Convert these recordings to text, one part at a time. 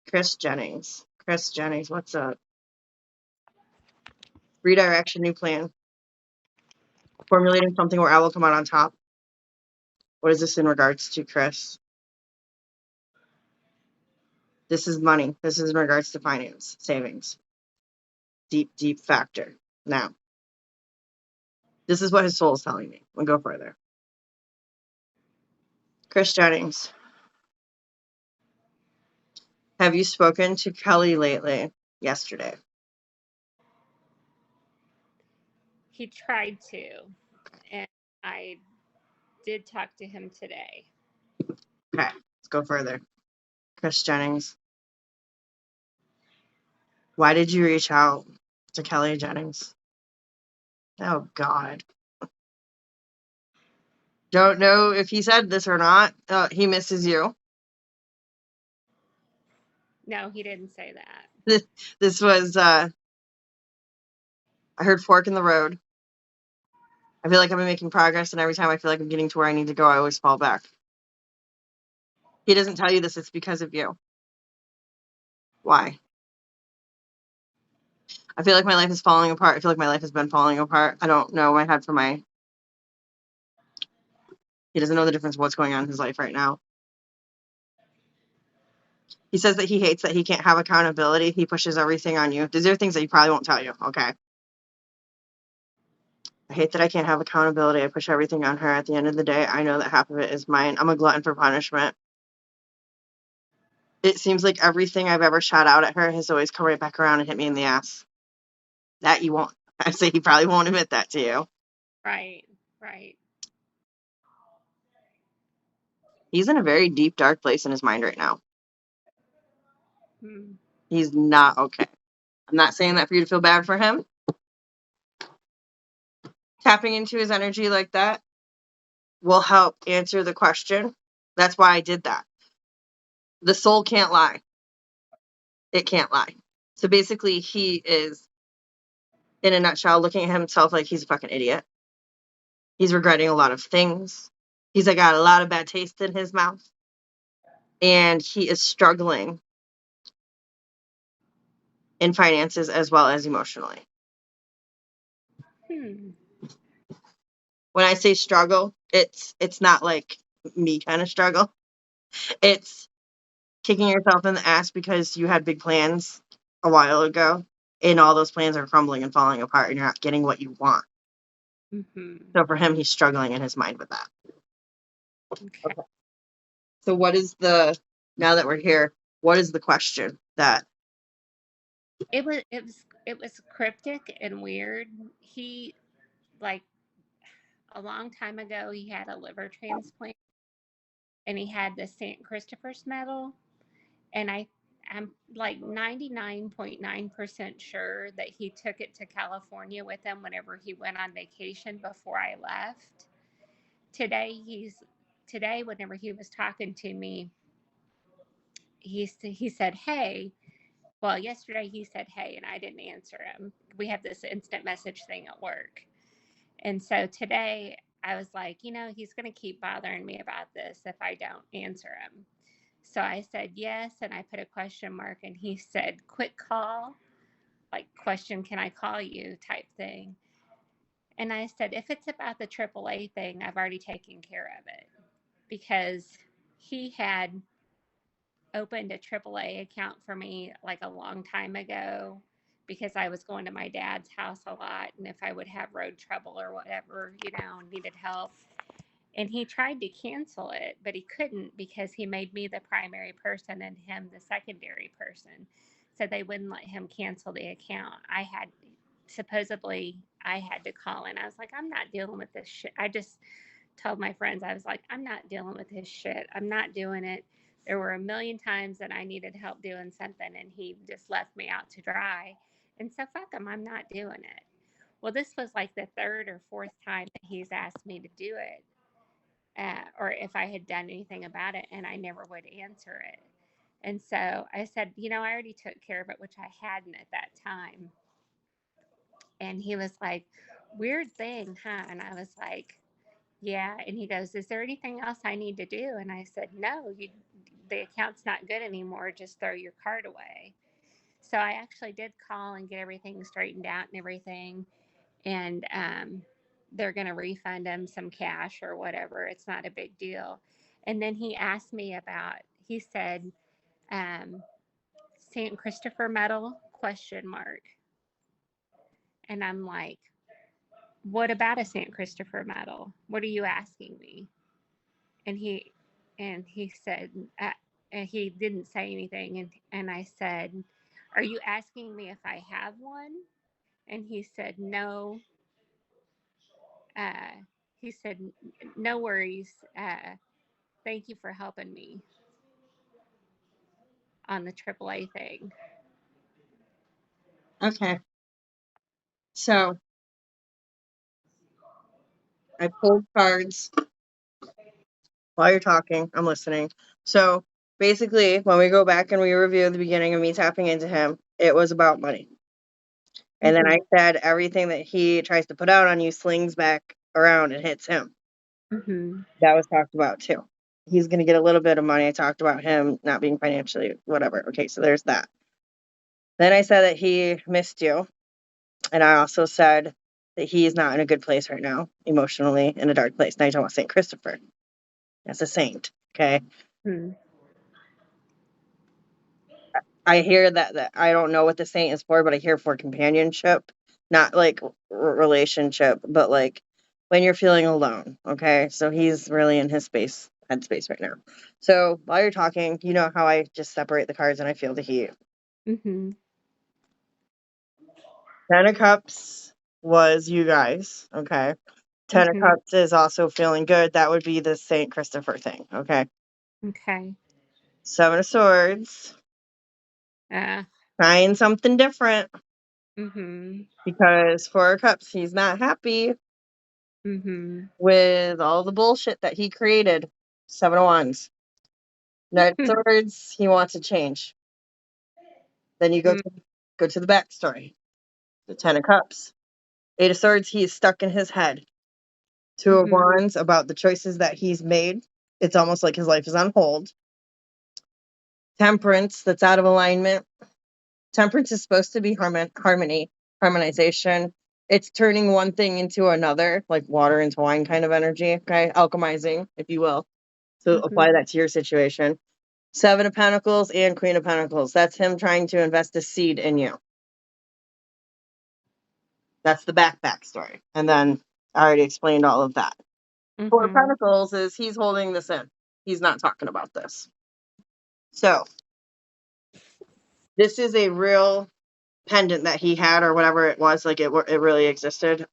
Chris Jennings. Chris Jennings, what's up? Redirection, new plan. Formulating something where I will come out on top. What is this in regards to, Chris? This is money. This is in regards to finance, savings. Deep, deep factor. Now, this is what his soul is telling me. We'll go further. Chris Jennings, have you spoken to Kelly lately? Yesterday. He tried to, and I did talk to him today. Okay, let's go further. Chris Jennings, why did you reach out to Kelly Jennings? Oh, God. Don't know if he said this or not. He misses you. No, he didn't say that. This was, I heard fork in the road. I feel like I've been making progress, and every time I feel like I'm getting to where I need to go, I always fall back. He doesn't tell you this, it's because of you. Why? I feel like my life is falling apart. I feel like my life has been falling apart. I don't know my head from my... He doesn't know the difference of what's going on in his life right now. He says that he hates that he can't have accountability. He pushes everything on you. These are things that he probably won't tell you, okay? I hate that I can't have accountability. I push everything on her. At the end of the day, I know that half of it is mine. I'm a glutton for punishment. It seems like everything I've ever shot out at her has always come right back around and hit me in the ass. That you won't. I say he probably won't admit that to you. Right, right. He's in a very deep, dark place in his mind right now. Hmm. He's not okay. I'm not saying that for you to feel bad for him. Tapping into his energy like that will help answer the question. That's why I did that. The soul can't lie. It can't lie. So basically, he is, in a nutshell, looking at himself like he's a fucking idiot. He's regretting a lot of things. He's got a lot of bad taste in his mouth. And he is struggling in finances as well as emotionally. Hmm. When I say struggle, it's not like me kind of struggle. It's kicking yourself in the ass because you had big plans a while ago, and all those plans are crumbling and falling apart, and you're not getting what you want. Mm-hmm. So for him, he's struggling in his mind with that. Okay. So what is now that we're here, what is the question that... It was cryptic and weird. He, like, a long time ago, he had a liver transplant, and he had the St. Christopher's medal, and I'm like 99.9% sure that he took it to California with him whenever he went on vacation before I left. Today today whenever he was talking to me, he said, "Hey." Well, yesterday he said, "Hey," and I didn't answer him. We have this instant message thing at work. And so today I was like, he's going to keep bothering me about this if I don't answer him. So I said yes, and I put a question mark, and he said, "Quick call," like question, "Can I call you?" type thing. And I said, if it's about the AAA thing, I've already taken care of it, because he had opened a AAA account for me like a long time ago, because I was going to my dad's house a lot, and if I would have road trouble or whatever, needed help. And he tried to cancel it, but he couldn't, because he made me the primary person and him the secondary person. So they wouldn't let him cancel the account. I had to call in. I was like, I'm not dealing with this shit. I just told my friends, I was like, I'm not dealing with his shit. I'm not doing it. There were a million times that I needed help doing something, and he just left me out to dry. And so fuck him, I'm not doing it. Well, this was like the third or fourth time that he's asked me to do it, or if I had done anything about it, and I never would answer it. And so I said, I already took care of it, which I hadn't at that time. And he was like, weird thing, huh? And I was like, yeah. And he goes, is there anything else I need to do? And I said, no, the account's not good anymore. Just throw your card away. So I actually did call and get everything straightened out and everything. And they're going to refund him some cash or whatever. It's not a big deal. And then he asked me about, he said, um, St. Christopher medal, question mark. And I'm like, what about a St. Christopher medal? What are you asking me? And he said, and he didn't say anything. And I said, are you asking me if I have one? And he said, no. Uh, he said, no worries. Thank you for helping me on the AAA thing. Okay. So I pulled cards while you're talking. I'm listening. So basically, when we go back and we review the beginning of me tapping into him, it was about money. And then I said everything that he tries to put out on you slings back around and hits him. Mm-hmm. That was talked about too. He's going to get a little bit of money. I talked about him not being financially whatever. Okay, so there's that. Then I said that he missed you. And I also said that he is not in a good place right now, emotionally in a dark place. Now you're talking about St. Christopher. That's a saint. Okay. Mm-hmm. I hear that I don't know what the saint is for, but I hear for companionship, not like relationship, but like when you're feeling alone. Okay. So he's really in his headspace right now. So while you're talking, you know how I just separate the cards and I feel the heat. Mm-hmm. Ten of Cups was you guys. Okay. Ten of Mm-hmm. Cups is also feeling good. That would be the Saint Christopher thing. Okay. Okay. Seven of Swords. Trying something different Mm-hmm. because Four of Cups, he's not happy Mm-hmm. with all the bullshit that he created. Seven of Wands. Knight of Swords, he wants to change. Then you go to the backstory. The Ten of Cups. Eight of Swords, he is stuck in his head. Two of Mm-hmm. Wands about the choices that he's made. It's almost like his life is on hold. Temperance, that's out of alignment. Temperance is supposed to be harmony, harmonization. It's turning one thing into another, like water into wine kind of energy. Okay, alchemizing, if you will. So apply that to your situation. Seven of Pentacles and Queen of Pentacles. That's him trying to invest a seed in you. That's the backstory. And then I already explained all of that. Mm-hmm. Four of Pentacles is he's holding this in. He's not talking about this. So this is a real pendant that he had or whatever it was. Like it really existed.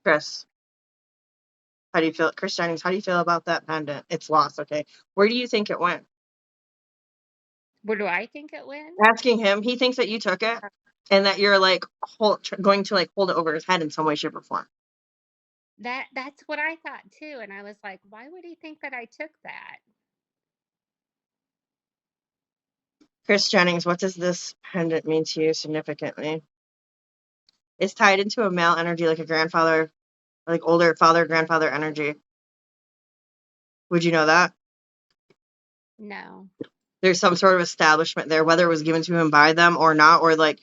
Chris, how do you feel? Chris Jennings, how do you feel about that pendant? It's lost. Okay. Where do you think it went? Where do I think it went? Asking him, he thinks that you took it and that you're like going to like hold it over his head in some way, shape, or form. That's what I thought too. And I was like, why would he think that I took that? Chris Jennings, what does this pendant mean to you significantly? It's tied into a male energy, like a grandfather, like older father, grandfather energy. Would you know that? No. There's some sort of establishment there, whether it was given to him by them or not, or like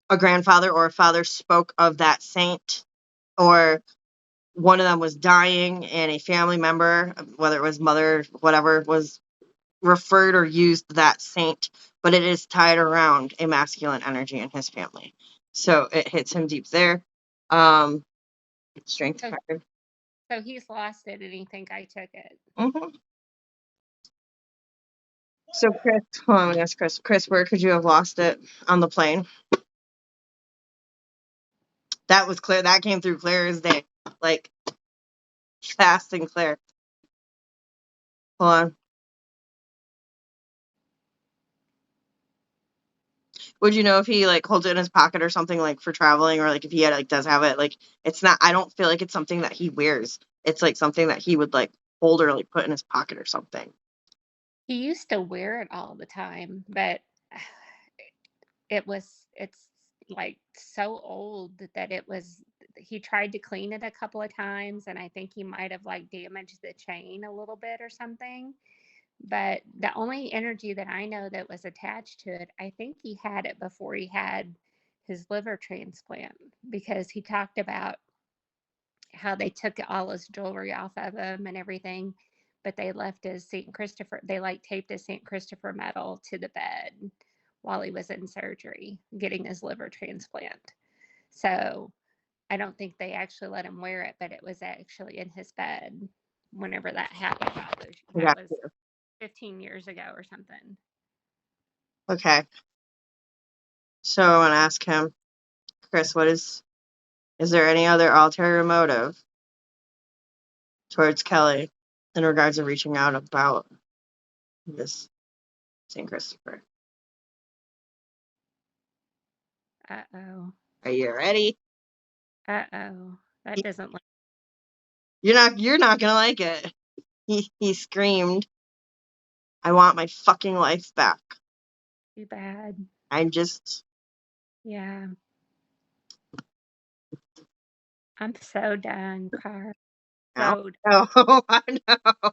a grandfather or a father spoke of that saint, or one of them was dying and a family member, whether it was mother, whatever, was referred or used that saint, but it is tied around a masculine energy in his family. So it hits him deep there. Strength So, card. so he's lost it and he think I took it. Mm-hmm. So Chris, hold on, yes, Chris, where could you have lost it on the plane? That was clear. That came through clear as day, like fast and clear. Hold on. Would you know if he like holds it in his pocket or something like for traveling, or like if he does have it? Like it's not. I don't feel like it's something that he wears. It's like something that he would like hold or like put in his pocket or something. He used to wear it all the time, but it's like so old that he tried to clean it a couple of times, and I think he might have like damaged the chain a little bit or something. But the only energy that I know that was attached to it, I think he had it before he had his liver transplant, because he talked about how they took all his jewelry off of him and everything, but they left his St. Christopher, they like taped his St. Christopher medal to the bed while he was in surgery getting his liver transplant. So I don't think they actually let him wear it, but it was actually in his bed whenever that happened. That was 15 years ago or something. Okay. So I want to ask him, Chris, is there any other ulterior motive towards Kelly in regards to reaching out about this St. Christopher? Uh-oh. Are you ready? Uh-oh. That doesn't look You're not gonna like it. He screamed, I want my fucking life back. too bad. I'm just Yeah. I'm so done, Car. So oh, I know.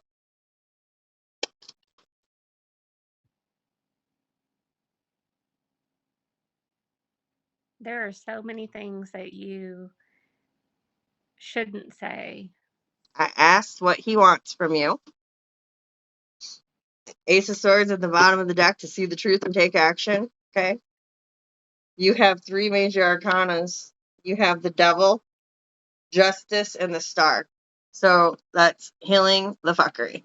there are so many things that you shouldn't say. I asked what he wants from you. Ace of Swords at the bottom of the deck to see the truth and take action. Okay. You have 3 major arcanas. You have the Devil, Justice, and the Star. So that's healing the fuckery.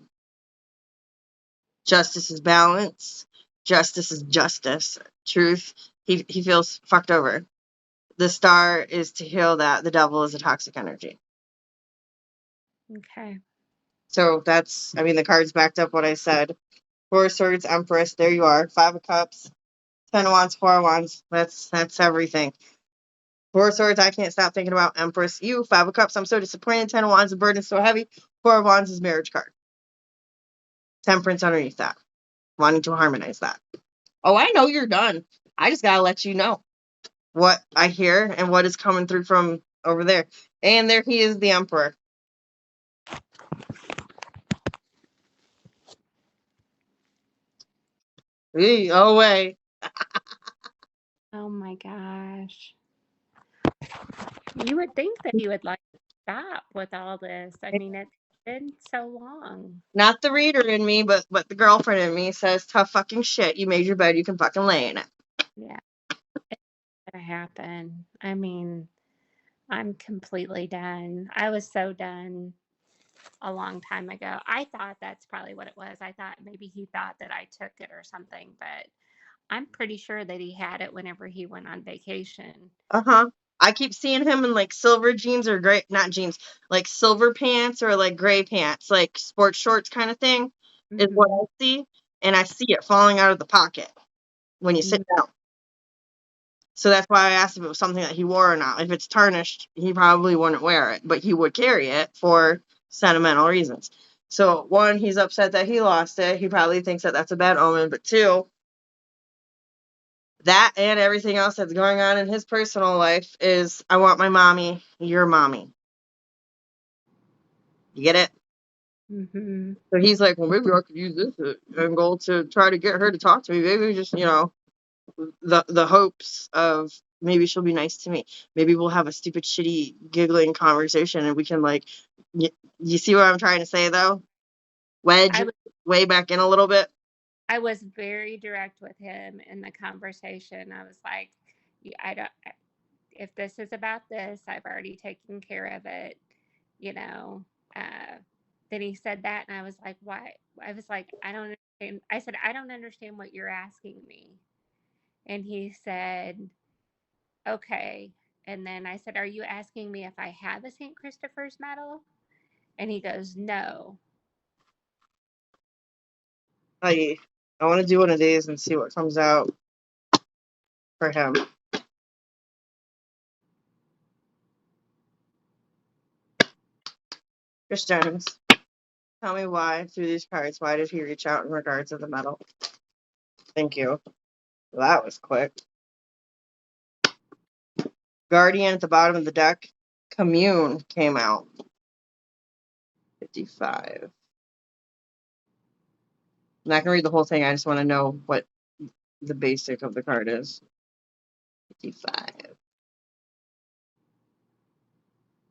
Justice is balance. Justice is justice. Truth. He feels fucked over. The Star is to heal that. The Devil is a toxic energy. Okay. So that's, the cards backed up what I said. 4 of Swords, Empress. There you are. 5 of Cups, 10 of Wands, 4 of Wands. That's everything. 4 of Swords, I can't stop thinking about Empress. You, 5 of Cups, I'm so disappointed. 10 of Wands, the burden is so heavy. 4 of Wands is marriage card. Temperance underneath that. Wanting to harmonize that. Oh, I know you're done. I just gotta let you know what I hear and what is coming through from over there. And there he is, the Emperor. Oh, wait. Oh my gosh. You would think that he would like to stop with all this. I mean, it's been so long. Not the reader in me, but the girlfriend in me says, tough fucking shit. You made your bed, you can fucking lay in it. Yeah. It's gonna happen. I mean, I'm completely done. I was so done a long time ago. I thought that's probably what it was. I thought maybe he thought that I took it or something, but I'm pretty sure that he had it whenever he went on vacation. Uh-huh. I keep seeing him in like silver jeans or gray, not jeans, like silver pants or like gray pants, like sports shorts kind of thing is what I see. And I see it falling out of the pocket when you sit down. So that's why I asked if it was something that he wore or not. If it's tarnished, he probably wouldn't wear it, but he would carry it for sentimental reasons. So 1, he's upset that he lost it. He probably thinks that that's a bad omen. But 2, that and everything else that's going on in his personal life is, I want my mommy, your mommy. You get it? Mm-hmm. So he's like, well, maybe I could use this angle to try to get her to talk to me. Maybe just, the hopes of maybe she'll be nice to me. Maybe we'll have a stupid, shitty, giggling conversation and we can you see what I'm trying to say though? Wedge way back in a little bit. I was very direct with him in the conversation. I was like, I don't, if this is about this, I've already taken care of it, you know. Then he said that, and I was like, why? I was like, I don't understand. I said, I don't understand what you're asking me. And he said, okay. And then I said, are you asking me if I have a St. Christopher's medal? And he goes, no. I want to do one of these and see what comes out for him. Chris Jones, tell me why, through these cards, why did he reach out in regards to the medal? Thank you. Well, that was quick. Guardian at the bottom of the deck, Commune came out. 55. I'm not going to read the whole thing. I just want to know what the basic of the card is. 55.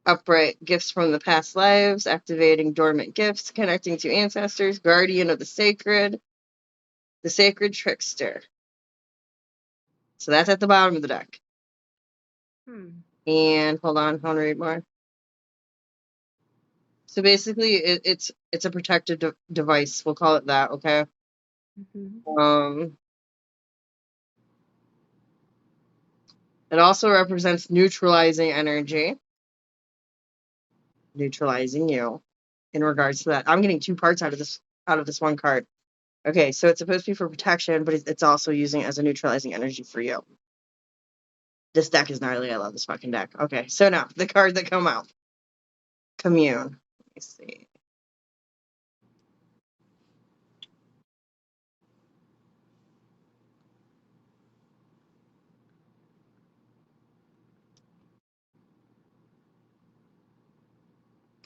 Upright, gifts from the past lives, activating dormant gifts, connecting to ancestors, guardian of the sacred trickster. So that's at the bottom of the deck. And hold on, I want to read more. So basically, it's a protective device. We'll call it that, okay? It also represents neutralizing energy, neutralizing you. In regards to that, I'm getting two parts out of this one card. Okay, so it's supposed to be for protection, but it's also using it as a neutralizing energy for you. This deck is gnarly. I love this fucking deck. Okay, so now the cards that come out. Commune. Let me see.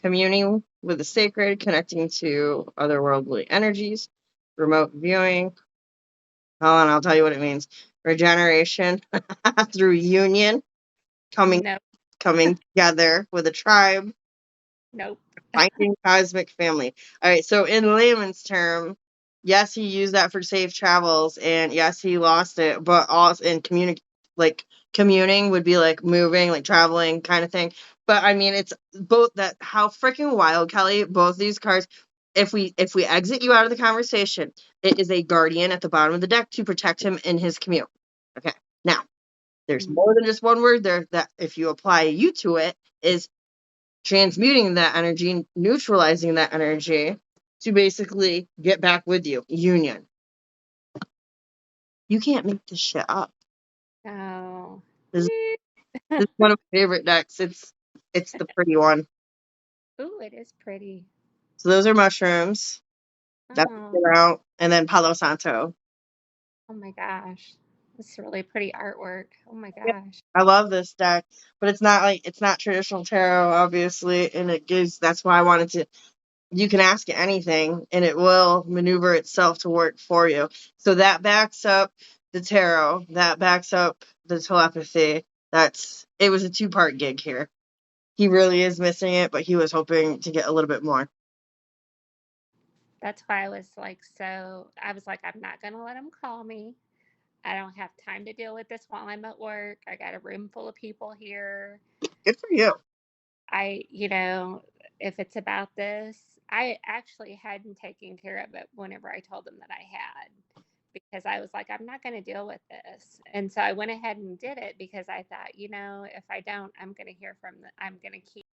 Communing with the sacred, connecting to otherworldly energies, remote viewing. Hold on, I'll tell you what it means. Regeneration through union, coming together with a tribe. Nope. Finding cosmic family. All right, so in layman's term, yes, he used that for safe travels, and yes, he lost it, but also in communing would be like moving, like traveling kind of thing. But I mean, it's both that. How freaking wild, Kelly! Both these cards. If we exit you out of the conversation, it is a guardian at the bottom of the deck to protect him in his commute. Okay, now there's more than just one word there that if you apply you to it is transmuting that energy, neutralizing that energy to basically get back with you. Union. You can't make this shit up. Oh. This is one of my favorite decks. It's the pretty one. Ooh, it is pretty. So those are mushrooms. That's out, and then Palo Santo. Oh my gosh. It's really pretty artwork. Oh my gosh. I love this deck, but it's not traditional tarot, obviously, and that's why I wanted to. You can ask it anything and it will maneuver itself to work for you. So that backs up the tarot, that backs up the telepathy. It was a two-part gig here. He really is missing it, but he was hoping to get a little bit more. That's why I was like, I'm not going to let him call me. I don't have time to deal with this while I'm at work. I got a room full of people here. Good for you. If it's about this, I actually hadn't taken care of it whenever I told them that I had, because I was like, I'm not going to deal with this. And so I went ahead and did it because I thought, if I don't, I'm going to hear I'm going to keep